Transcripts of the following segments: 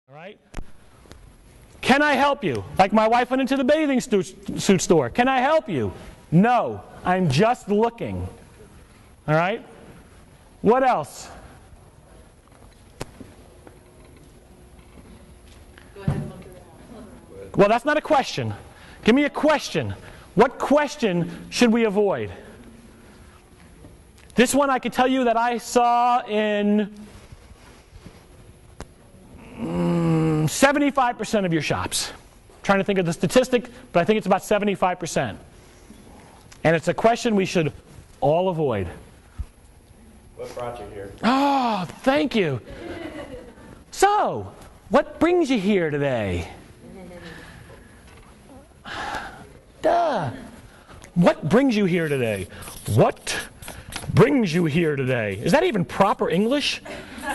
All right? Can I help you? Like my wife went into the bathing suit store. Can I help you? No, I'm just looking. All right? What else? Go ahead and look it up. Well, that's not a question. Give me a question. What question should we avoid? This one I could tell you that I saw in 75% of your shops. I'm trying to think of the statistic, but I think it's about 75%. And it's a question we should all avoid. What brought you here? Oh, thank you. So, what brings you here today? Duh. What brings you here today? What brings you here today? Is that even proper English?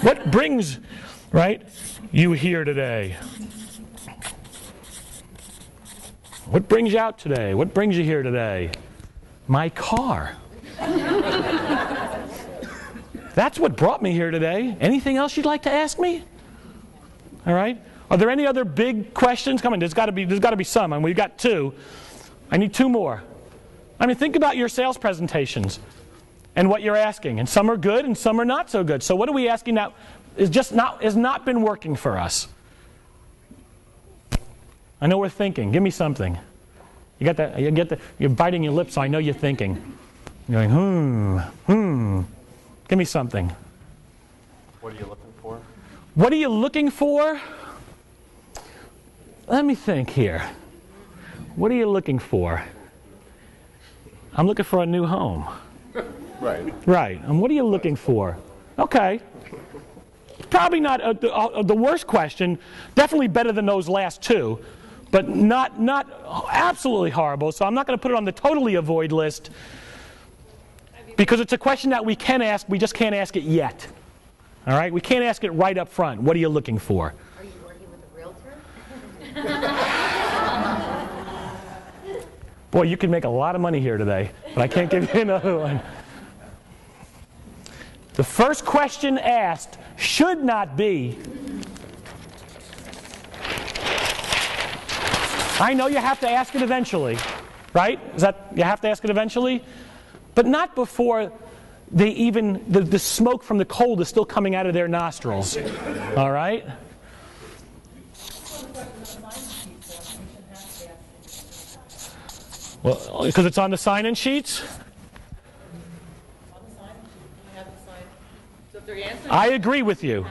What brings, right, you here today? What brings you out today? What brings you here today? My car. That's what brought me here today. Anything else you'd like to ask me? All right. Are there any other big questions? Come on, there's got to be some. And we've got two. I need two more. I mean, think about your sales presentations and what you're asking. And some are good and some are not so good. So what are we asking now has not been working for us? I know we're thinking. Give me something. You got that? You're biting your lips, so I know you're thinking. You're going, Give me something. What are you looking for? What are you looking for? Let me think here. What are you looking for? I'm looking for a new home. Right. Right. And what are you looking for? Okay. Probably not the worst question. Definitely better than those last two. But not absolutely horrible. So I'm not going to put it on the totally avoid list. Because it's a question that we can ask. We just can't ask it yet. All right? We can't ask it right up front. What are you looking for? Are you working with a realtor? Boy, you could make a lot of money here today, but I can't give you another one. The first question asked should not be, I know you have to ask it eventually, right? You have to ask it eventually? But not before the smoke from the cold is still coming out of their nostrils. All right? Well, because it's on the sign-in sheets? I agree with you.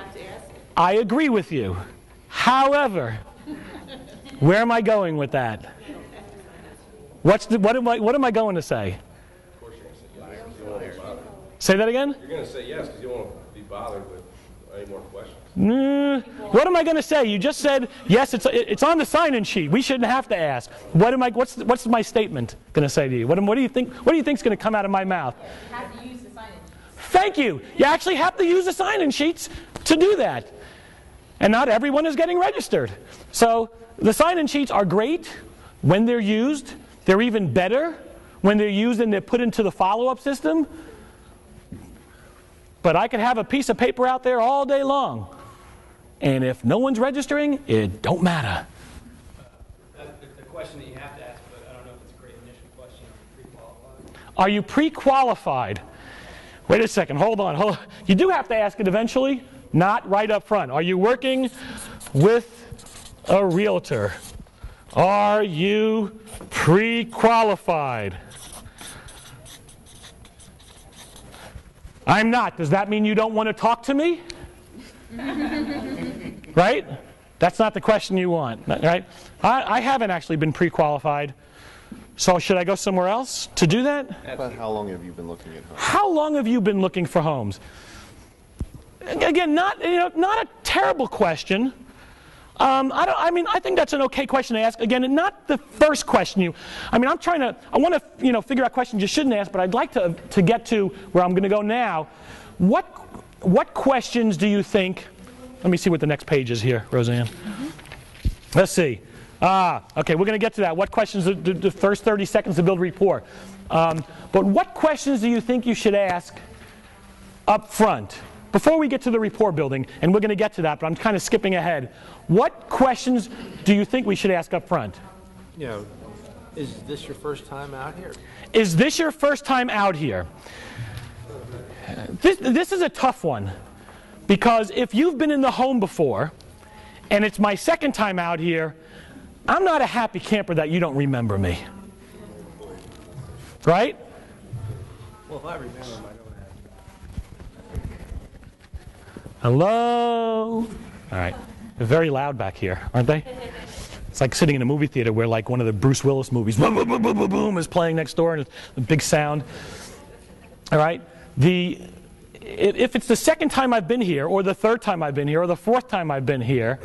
I agree with you. However, where am I going with that? What am I going to say? Say that again? You're going to say yes because you won't be bothered with any more questions. What am I going to say? You just said yes. It's on the sign-in sheet. We shouldn't have to ask. What's my statement going to say to you? What do you think? What do you think is going to come out of my mouth? You have to use the sign-in sheet. Thank you. You actually have to use the sign-in sheets to do that, and not everyone is getting registered. So the sign-in sheets are great when they're used. They're even better when they're used and they're put into the follow-up system. But I could have a piece of paper out there all day long. And if no one's registering, it don't matter. The question that you have to ask, but I don't know if it's a great initial question. Are you pre-qualified? Wait a second. Hold on. You do have to ask it eventually, not right up front. Are you working with a realtor? Are you pre-qualified? I'm not. Does that mean you don't want to talk to me? Right? That's not the question you want, right? I haven't actually been pre-qualified. So should I go somewhere else to do that? About how long have you been looking at homes? How long have you been looking for homes? Again, not a terrible question. I think that's an okay question to ask. Again, not the first question I want to figure out questions you shouldn't ask, but I'd like to get to where I'm going to go now. What questions do you think? Let me see what the next page is here, Roseanne. Let's see. Okay, we're going to get to that. What questions? The first 30 seconds to build rapport. But what questions do you think you should ask up front? before we get to the rapport building, and we're going to get to that, but I'm kind of skipping ahead, what questions do you think we should ask up front? You know, is this your first time out here? Is this your first time out here? This is a tough one, because if you've been in the home before, and it's my second time out here, I'm not a happy camper that you don't remember me. Right? Well, if I remember him, I don't have. Hello? All right. They're very loud back here, aren't they? It's like sitting in a movie theater where like one of the Bruce Willis movies, boom, boom, boom, boom, boom, boom, is playing next door, and it's a big sound. All right? If it's the second time I've been here, or the third time I've been here, or the fourth time I've been here,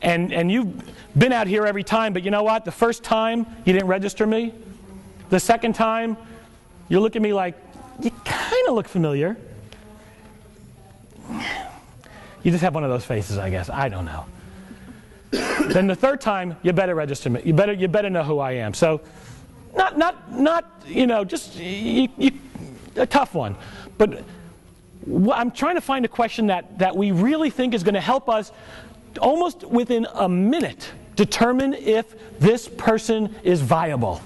and you've been out here every time, but you know what? The first time, you didn't register me. The second time, you look at me like, you kind of look familiar. You just have one of those faces, I guess. I don't know. Then the third time, you better register me. You better know who I am. So, not you know, just a tough one. But I'm trying to find a question that we really think is going to help us almost within a minute determine if this person is viable.